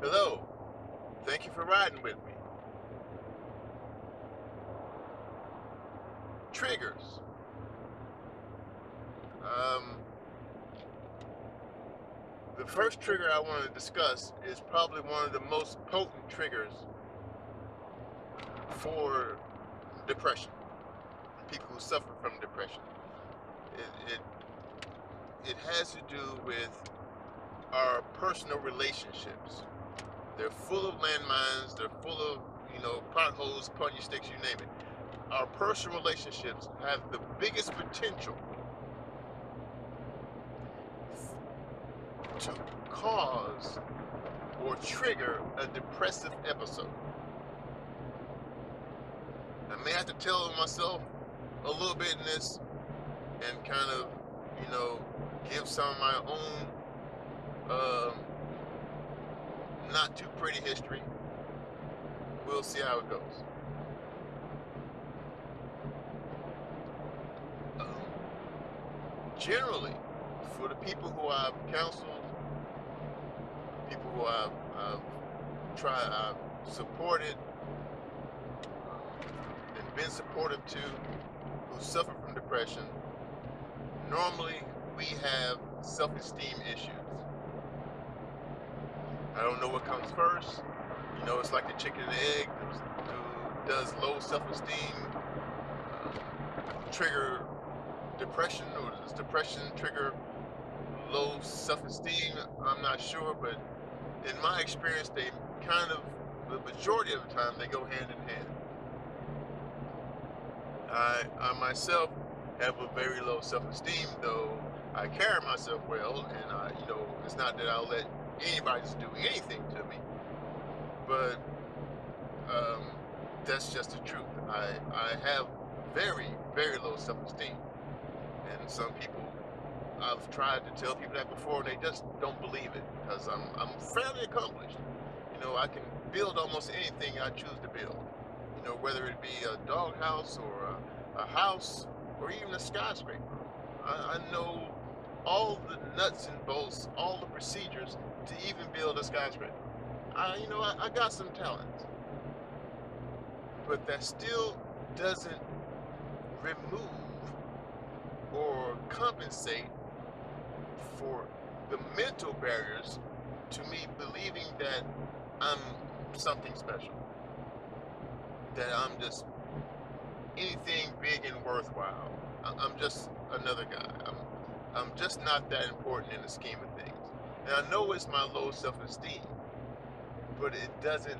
Hello. Thank you for riding with me. Triggers. Um, the first trigger I want to discuss is probably one of the most potent triggers for depression. People who suffer from depression. It it it has to do with our personal relationships. They're full of landmines. They're full of potholes, punny sticks, you name it. Our personal relationships have the biggest potential to cause or trigger a depressive episode. I may have to tell myself a little bit in this and kind of, give some of my own not too pretty history. We'll see how it goes. Generally, for the people who I've counseled, people who I've supported, and been supportive to, who suffer from depression, normally we have self-esteem issues. I don't know what comes first. It's like the chicken and the egg. Does low self-esteem trigger depression, or does depression trigger low self-esteem? I'm not sure, but in my experience, they kind of, the majority of the time, they go hand in hand. I myself have a very low self-esteem, though I carry myself well, and it's not that I'll let anybody just do anything to me, but that's just the truth. I have very, very low self-esteem, and some people, I've tried to tell people that before, and they just don't believe it because I'm fairly accomplished. I can build almost anything I choose to build. Whether it be a doghouse or a house or even a skyscraper. I know all the nuts and bolts, all the procedures to even build a skyscraper. I got some talent, but that still doesn't remove or compensate for the mental barriers to me believing that I'm something special, that I'm just anything big and worthwhile. I'm just another guy. I'm just not that important in the scheme of things. And I know it's my low self-esteem, but it doesn't.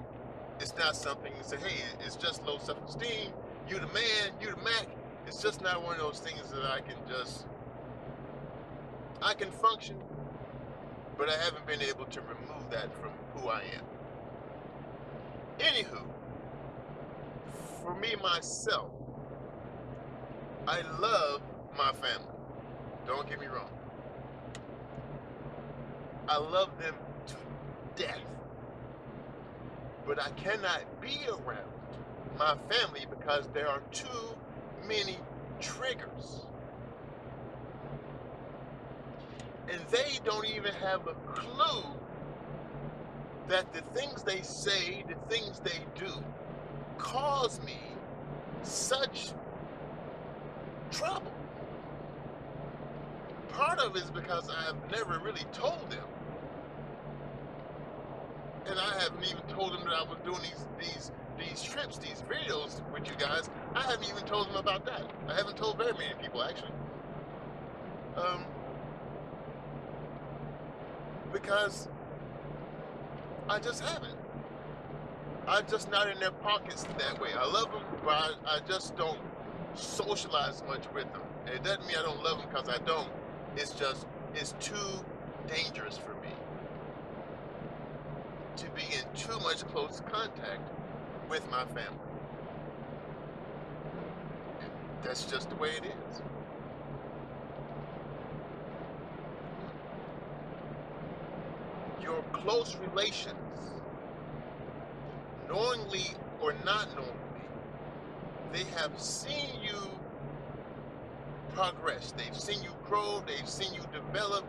It's not something you say, hey, it's just low self-esteem. You the man. You the Mac. It's just not one of those things that I can function, but I haven't been able to remove that from who I am. Anywho, for me myself, I love my family. Don't get me wrong. I love them to death. But I cannot be around my family because there are too many triggers. And they don't even have a clue that the things they say, the things they do, cause me such trouble. Part of it is because I've never really told them. And I haven't even told them that I was doing these trips, these videos with you guys. I haven't even told them about that. I haven't told very many people actually. Um, because I just haven't. I'm just not in their pockets that way. I love them, but I just don't socialize much with them. And it doesn't mean I don't love them because I don't. It's too dangerous for me to be in too much close contact with my family. That's just the way it is. Your close relations, knowingly or not knowingly, they have seen you progress. They've seen you grow. They've seen you develop.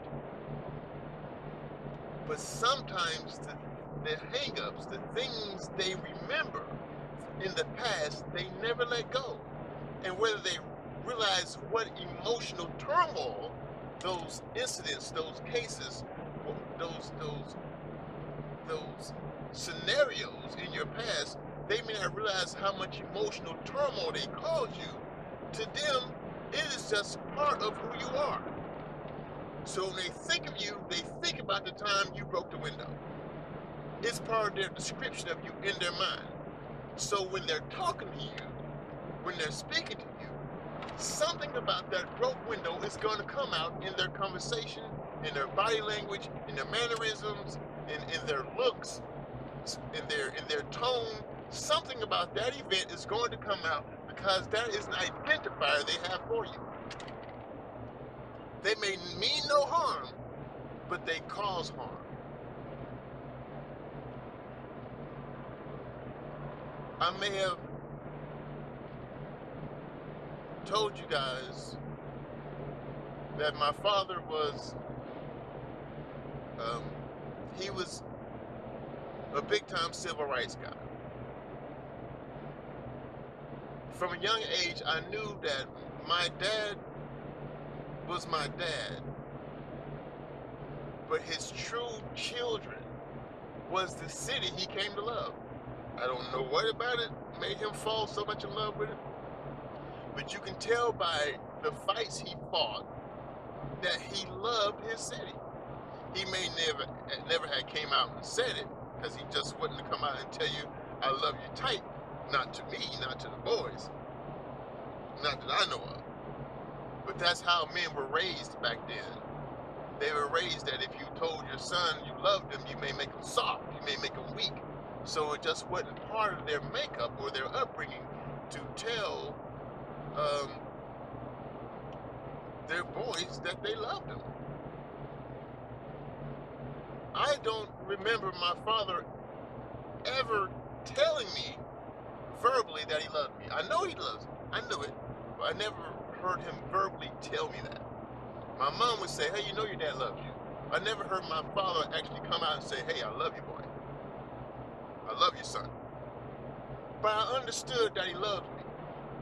But sometimes the hang-ups, the things they remember in the past, they never let go. And whether they realize what emotional turmoil those incidents, those cases, those scenarios in your past, they may not realize how much emotional turmoil they caused you. To them, it is just part of who you are. So when they think of you, they think about the time you broke the window. It's part of their description of you in their mind. So when they're talking to you, when they're speaking to you, something about that broke window is going to come out in their conversation, in their body language, in their mannerisms, in their looks, in their tone. Something about that event is going to come out because that is an identifier they have for you. They may mean no harm, but they cause harm. I may have told you guys that my father was, um, he was a big time civil rights guy. From a young age, I knew that my dad was my dad, but his true children was the city he came to love. I don't know what about it made him fall so much in love with it, but you can tell by the fights he fought that he loved his city. He may never had came out and said it, because he just wouldn't come out and tell you, I love you tight. Not to me, not to the boys. Not that I know of. But that's how men were raised back then. They were raised that if you told your son you loved him, you may make him soft, you may make him weak. So it just wasn't part of their makeup or their upbringing to tell their boys that they loved them. I don't remember my father ever telling me verbally that he loved me. I know he loves me. I knew it, but I never heard him verbally tell me that. My mom would say, hey, you know your dad loves you. I never heard my father actually come out and say, hey, I love you, boy. I love you, son. But I understood that he loved me.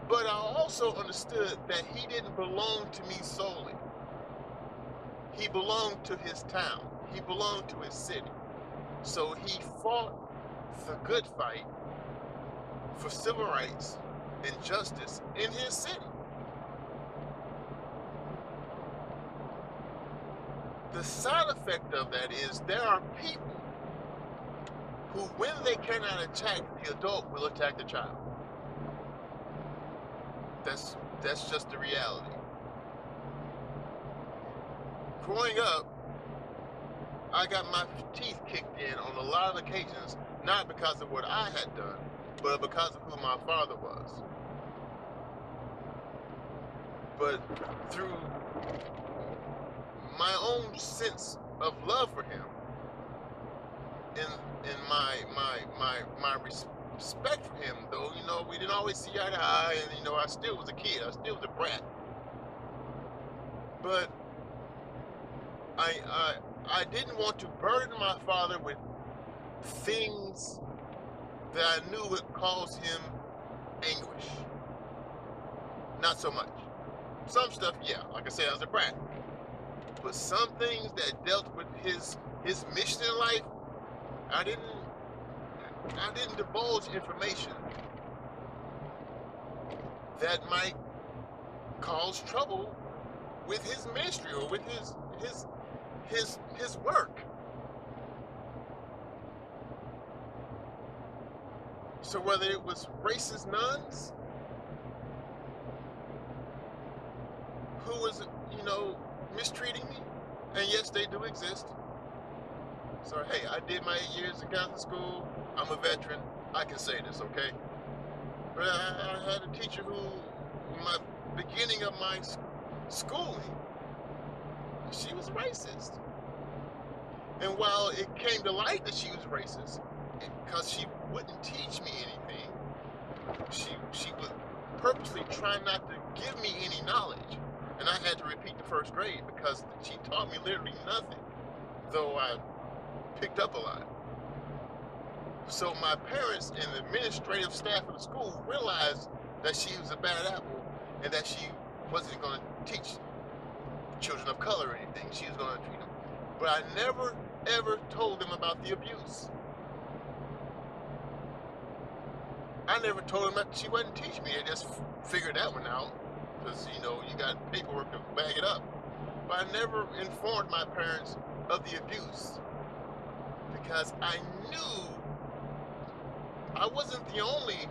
But I also understood that he didn't belong to me solely. He belonged to his town. He belonged to his city. So he fought the good fight for civil rights and justice in his city. The side effect of that is there are people who, when they cannot attack the adult, will attack the child. That's just the reality. Growing up, I got my teeth kicked in on a lot of occasions, not because of what I had done, but because of who my father was. But through my own sense of love for him, and my respect for him, though, we didn't always see eye to eye, and I still was a kid, I still was a brat. But I didn't want to burden my father with things that I knew would cause him anguish. Not so much. Some stuff, yeah, like I said, I was a brat. But some things that dealt with his mission in life, I didn't divulge information that might cause trouble with his ministry or with his work. So whether it was racist nuns who was, mistreating me, and yes, they do exist. So hey, I did my 8 years in Catholic school. I'm a veteran. I can say this, okay? But I had a teacher who, in my beginning of my schooling, she was racist. And while it came to light that she was racist, because she wouldn't teach me anything, she would purposely try not to give me any knowledge. And I had to repeat the first grade because she taught me literally nothing, though I picked up a lot. So my parents and the administrative staff of the school realized that she was a bad apple and that she wasn't going to teach children of color or anything. She was going to treat them. But I never, ever told them about the abuse. I never told them that she wasn't teaching me. They just figured that one out because, you got paperwork to back it up. But I never informed my parents of the abuse because I knew I wasn't the only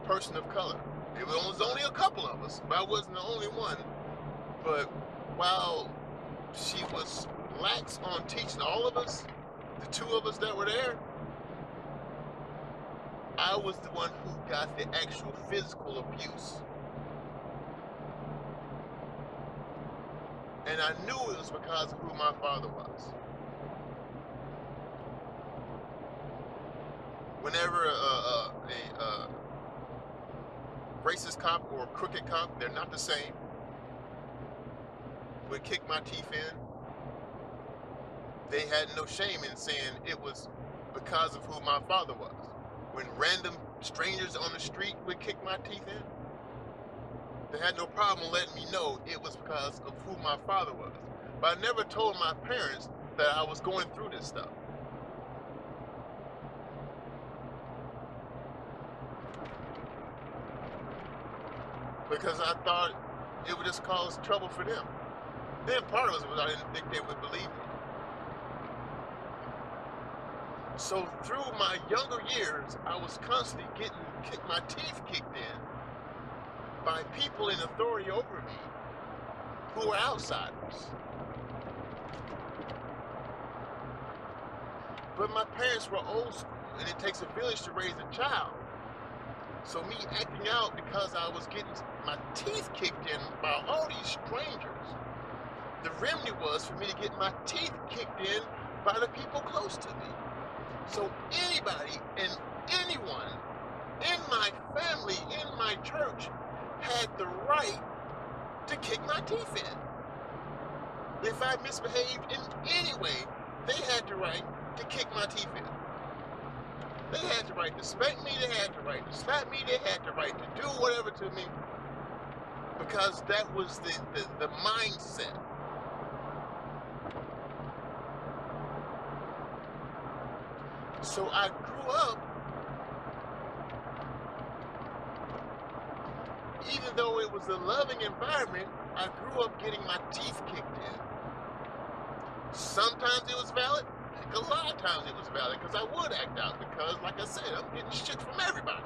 person of color. There was only a couple of us, but I wasn't the only one. But while she was lax on teaching all of us, the two of us that were there, I was the one who got the actual physical abuse. And I knew it was because of who my father was. Whenever a racist cop or a crooked cop, they're not the same, would kick my teeth in, they had no shame in saying it was because of who my father was. When random strangers on the street would kick my teeth in, they had no problem letting me know it was because of who my father was. But I never told my parents that I was going through this stuff. Because I thought it would just cause trouble for them. Then part of it was I didn't think they would believe me. So through my younger years, I was constantly getting my teeth kicked in by people in authority over me who were outsiders. But my parents were old school, and it takes a village to raise a child. So me acting out because I was getting my teeth kicked in by all these strangers, the remedy was for me to get my teeth kicked in by the people close to me. So anybody and anyone in my family, in my church, had the right to kick my teeth in. If I misbehaved in any way, they had the right to kick my teeth in. They had the right to spank me, they had the right to slap me, they had the right to do whatever to me, because that was the mindset. So I grew up, even though it was a loving environment, I grew up getting my teeth kicked in. Sometimes it was valid, a lot of times it was valid, because I would act out, because like I said, I'm getting shit from everybody.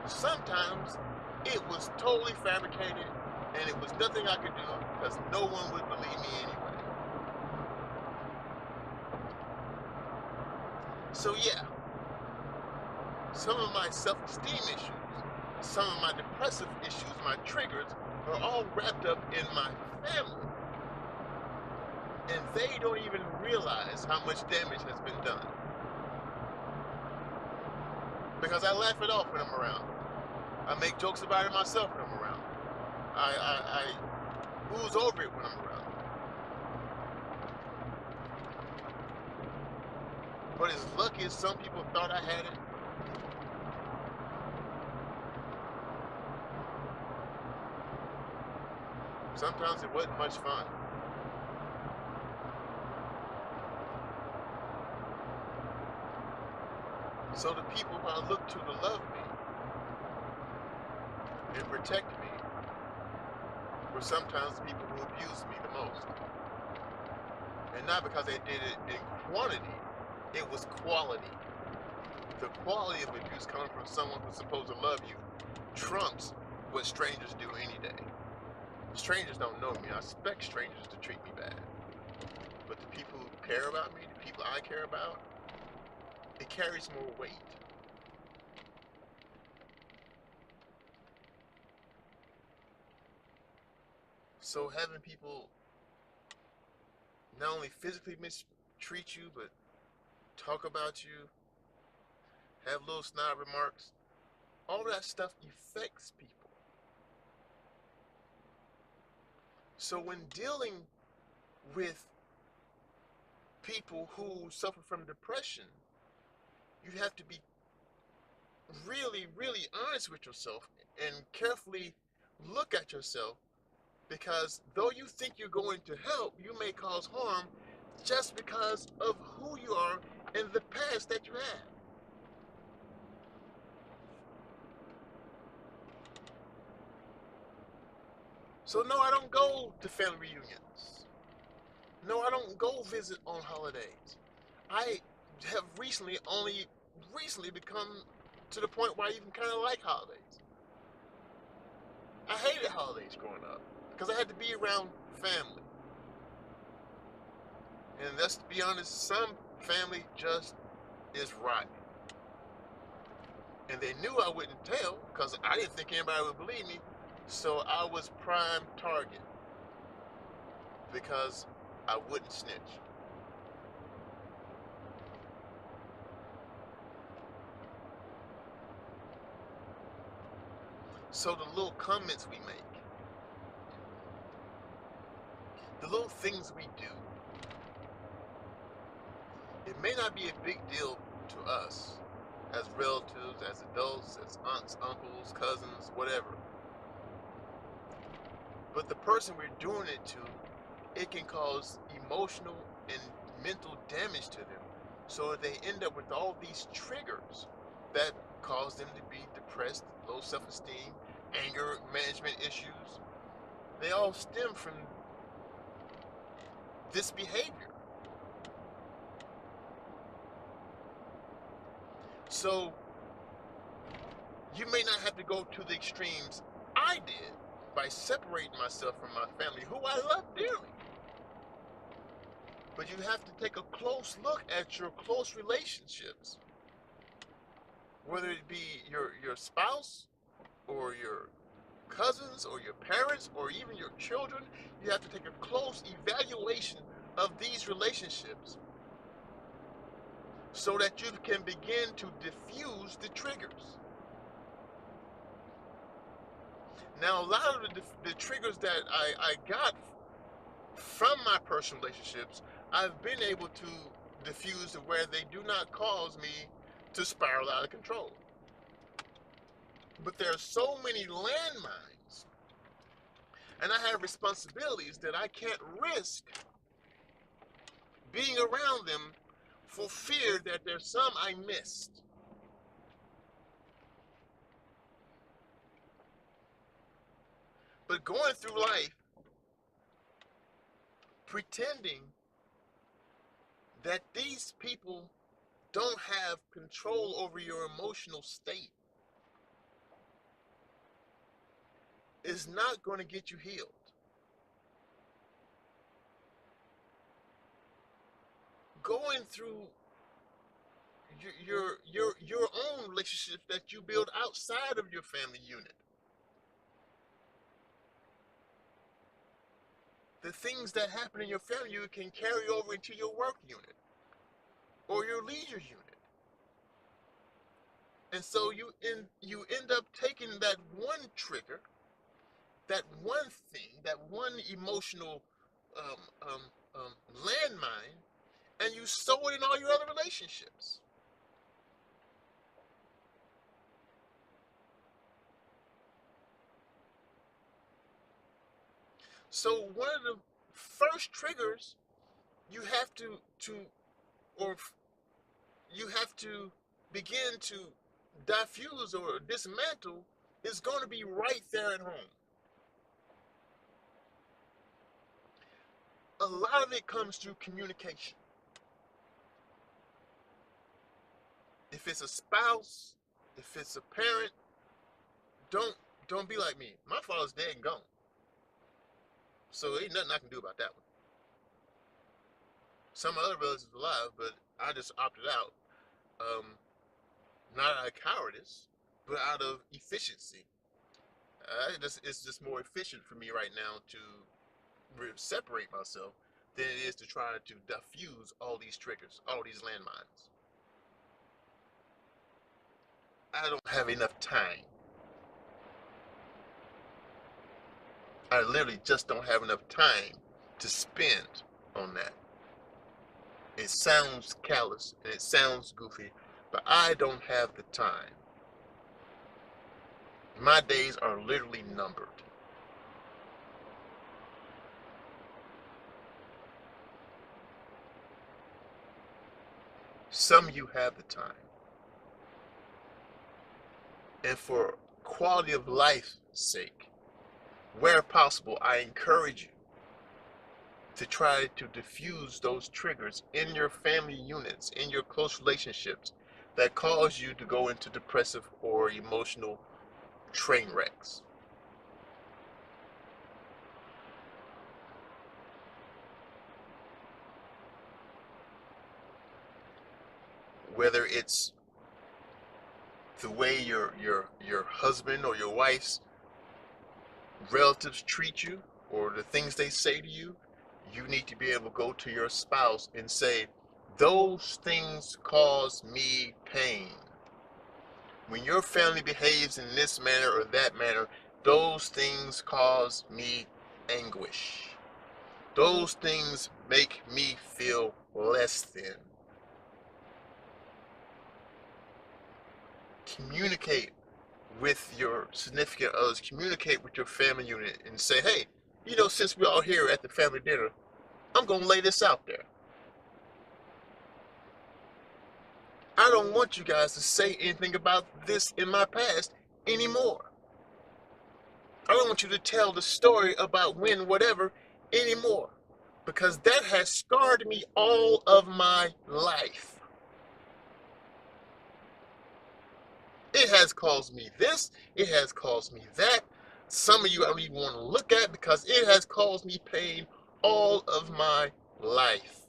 Sometimes it was totally fabricated, and it was nothing I could do, because no one would believe me anyway. So yeah, some of my self-esteem issues, some of my depressive issues, my triggers, are all wrapped up in my family. And they don't even realize how much damage has been done. Because I laugh it off when I'm around. I make jokes about it myself when I'm around. I ooze over it when I'm around. But as lucky as some people thought I had it, sometimes it wasn't much fun. So the people who I look to love me and protect me were sometimes the people who abused me the most. And not because they did it in quantity, it was quality. The quality of abuse coming from someone who's supposed to love you trumps what strangers do any day. Strangers don't know me. I expect strangers to treat me bad. But the people who care about me, the people I care about, it carries more weight. So having people not only physically mistreat you, but talk about you, have little snide remarks, all that stuff affects people. So when dealing with people who suffer from depression, you have to be really, really honest with yourself and carefully look at yourself, because though you think you're going to help, you may cause harm just because of who you are and the past that you have. So no, I don't go to family reunions. No, I don't go visit on holidays. I have only recently become to the point where I even kind of like holidays. I hated holidays growing up because I had to be around family. And let's be honest, some family just is rotten. And they knew I wouldn't tell because I didn't think anybody would believe me. So I was prime target because I wouldn't snitch. So the little comments we make, the little things we do, it may not be a big deal to us as relatives, as adults, as aunts, uncles, cousins, whatever. But the person we're doing it to, it can cause emotional and mental damage to them. So they end up with all these triggers that cause them to be depressed, low self-esteem, anger management issues. They all stem from this behavior. So you may not have to go to the extremes I did by separating myself from my family, who I love dearly. But you have to take a close look at your close relationships, whether it be your spouse or your cousins or your parents or even your children. You have to take a close evaluation of these relationships so that you can begin to diffuse the triggers. Now, a lot of the triggers that I got from my personal relationships, I've been able to diffuse to where they do not cause me to spiral out of control. But there are so many landmines, and I have responsibilities that I can't risk being around them for fear that there's some I missed. But going through life pretending that these people don't have control over your emotional state is not going to get you healed. Going through your own relationships that you build outside of your family unit, the things that happen in your family unit can carry over into your work unit or your leisure unit. And so you end up taking that one trigger, that one thing, that one emotional um, um, landmine, and you sow it in all your other relationships. So one of the first triggers you have or you have to begin to diffuse or dismantle is going to be right there at home. A lot of it comes through communication. If it's a spouse, if it's a parent, don't don't be like me. My father's dead and gone, so ain't nothing I can do about that one. Some other relatives alive, but I just opted out. Not out of cowardice, but out of efficiency. It's just more efficient for me right now to separate myself than it is to try to diffuse all these triggers, all these landmines. I don't have enough time. I literally just don't have enough time to spend on that. It sounds callous and it sounds goofy, but I don't have the time. My days are literally numbered. Some of you have the time. And for quality of life's sake, where possible, I encourage you to try to diffuse those triggers in your family units, in your close relationships that cause you to go into depressive or emotional train wrecks. Whether it's the way your husband or your wife's relatives treat you or the things they say to you, you need to be able to go to your spouse and say, those things cause me pain. When your family behaves in this manner or that manner, those things cause me anguish. Those things make me feel less than. Communicate with your significant others, communicate with your family unit and say, hey, since we're all here at the family dinner, I'm going to lay this out there. I don't want you guys to say anything about this in my past anymore. I don't want you to tell the story about when whatever anymore, because that has scarred me all of my life. It has caused me this, it has caused me that. Some of you I don't even want to look at because it has caused me pain all of my life.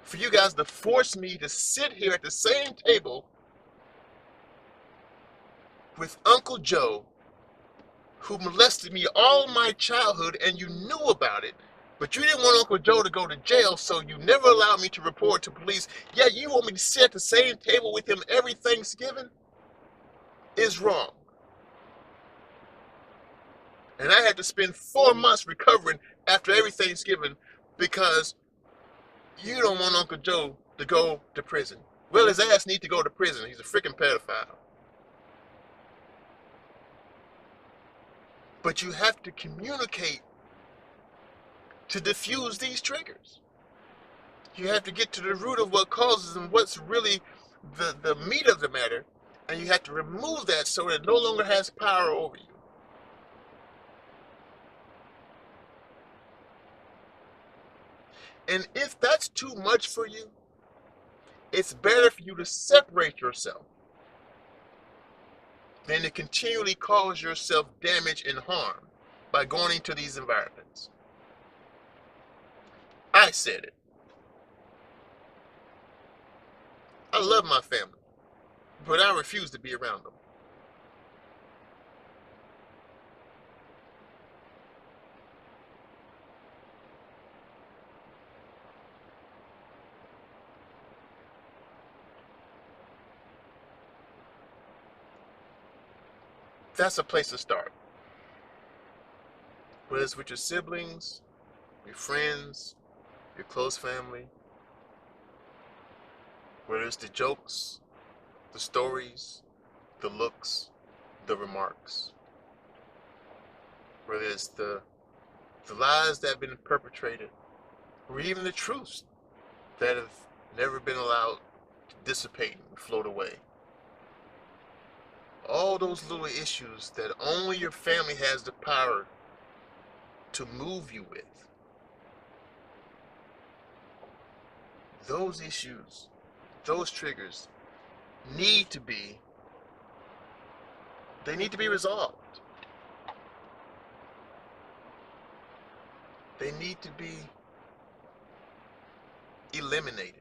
For you guys to force me to sit here at the same table with Uncle Joe, who molested me all my childhood, and you knew about it, but you didn't want Uncle Joe to go to jail, so you never allowed me to report to police. Yeah, you want me to sit at the same table with him every Thanksgiving? Is wrong. And I had to spend 4 months recovering after every Thanksgiving because you don't want Uncle Joe to go to prison. Well, his ass needs to go to prison. He's a freaking pedophile. But you have to communicate to diffuse these triggers. You have to get to the root of what causes them, what's really the meat of the matter, and you have to remove that so that it no longer has power over you. And if that's too much for you, it's better for you to separate yourself than to continually cause yourself damage and harm by going into these environments. I said it. I love my family, but I refuse to be around them. That's a place to start. Whether it's with your siblings, your friends, your close family, whether it's the jokes, the stories, the looks, the remarks, whether it's the lies that have been perpetrated, or even the truths that have never been allowed to dissipate and float away. All those little issues that only your family has the power to move you with. Those issues, those triggers need to be, they need to be resolved. They need to be eliminated.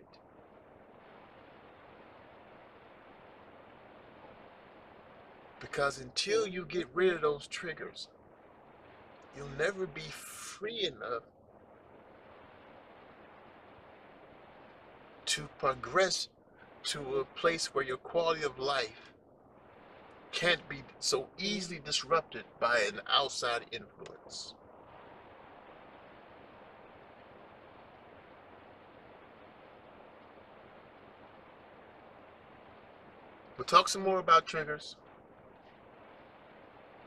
Because until you get rid of those triggers, you'll never be free enough to progress to a place where your quality of life can't be so easily disrupted by an outside influence. We'll talk some more about triggers,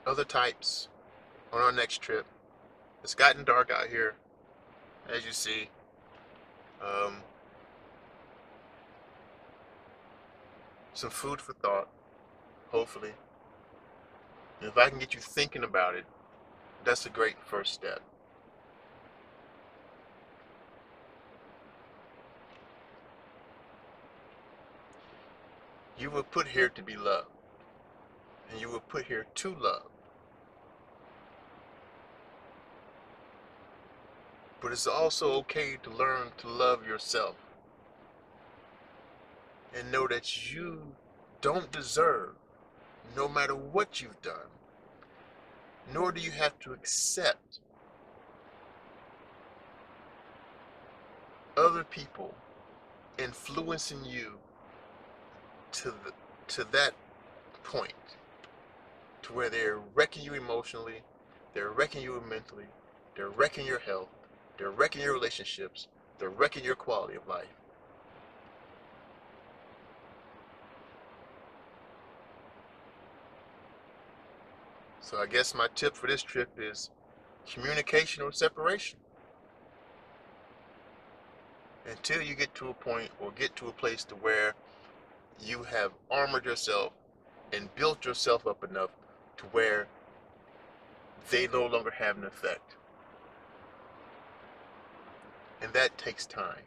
other types, on our next trip. It's gotten dark out here, as you see. Some food for thought, hopefully. And if I can get you thinking about it, that's a great first step. You were put here to be loved, and you were put here to love. But it's also okay to learn to love yourself and know that you don't deserve, no matter what you've done, nor do you have to accept other people influencing you to that point, to where they're wrecking you emotionally, they're wrecking you mentally, they're wrecking your health, they're wrecking your relationships, they're wrecking your quality of life. So I guess my tip for this trip is communication or separation. Until you get to a point or get to a place to where you have armored yourself and built yourself up enough to where they no longer have an effect. And that takes time.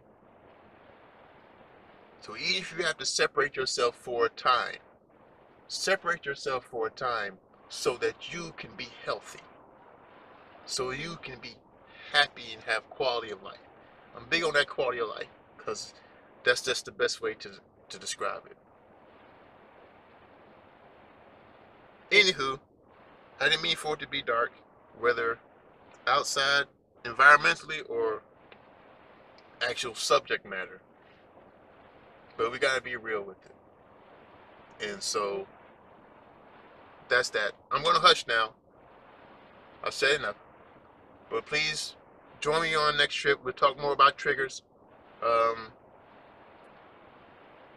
So even if you have to separate yourself for a time, separate yourself for a time so that you can be healthy, so you can be happy and have quality of life. I'm big on that quality of life because that's just the best way to describe it. Anywho, I didn't mean for it to be dark, whether outside environmentally or actual subject matter. But we gotta be real with it. And so that's that. I'm gonna hush now. I've said enough. But please join me on next trip. We'll talk more about triggers. Um,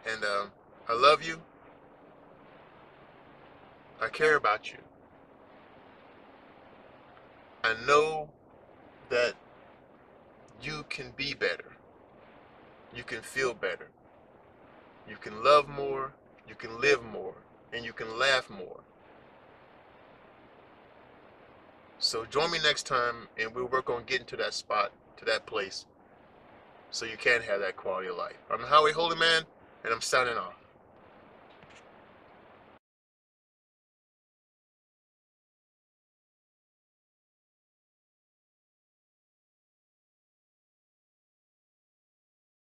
and I love you. I care about you. I know that you can be better. You can feel better. You can love more. You can live more. And you can laugh more. So join me next time and we'll work on getting to that spot, to that place, so you can have that quality of life. I'm the Highway Holy Man, and I'm signing off.